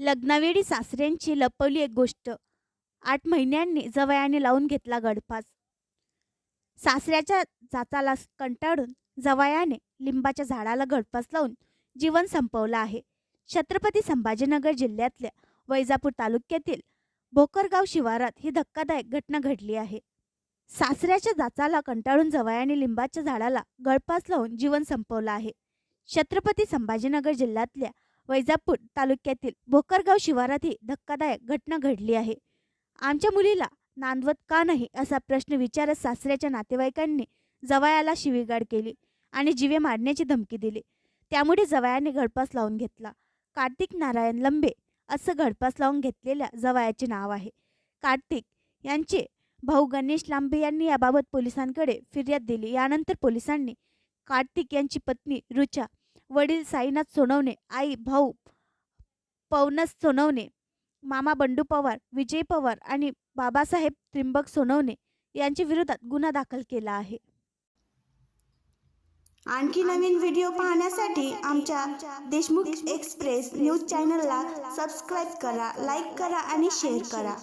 लग्नावेळी सासऱ्यांची लपवली एक गोष्ट. 8 महिन्यांनी जावयाने लावून घेतला गळफास. सासऱ्याच्या जाचाला कंटाळून जावयाने लिंबाच्या झाडाला गळफास लावून जीवन संपवलं आहे. छत्रपती संभाजीनगर जिल्ह्यातल्या वैजापूर तालुक्यातील भोकरगाव शिवारात ही धक्कादायक घटना घडली आहे. सासऱ्याच्या जाचाला कंटाळून जावयाने लिंबाच्या झाडाला गळफास लावून जीवन संपवलं आहे. छत्रपती संभाजीनगर जिल्ह्यातल्या वैजापूर तालुक्यातील भोकरगाव शिवारात ही धक्कादायक घटना घडली आहे. आमच्या मुलीला नांदवत का नाही असा प्रश्न विचारत सासऱ्याच्या नातेवाईकांनी जावयाला शिवीगाळ केली आणि जीवे मारण्याची धमकी दिली. त्यामुळे जावयाने गळफास लावून घेतला. कार्तिक नारायण लंबे असं गळफास लावून घेतलेल्या जावयाचे नाव आहे. कार्तिक यांचे भाऊ गणेश लांबे यांनी याबाबत पोलिसांकडे फिर्याद दिली. यानंतर पोलिसांनी कार्तिक यांची पत्नी रुचा, वडील साईनाथ सोनवणे, आई भाऊ पवनस सोनवणे, मामा बंडू पवार, विजय पवार आणि बाबासाहेब त्रिंबक सोनवणे यांच्या विरोधात गुन्हा दाखल केला आहे. आणखी नवीन व्हिडिओ पाहण्यासाठी आमच्या देशमुख एक्सप्रेस न्यूज चॅनलला सबस्क्राईब करा, लाईक करा आणि शेअर करा.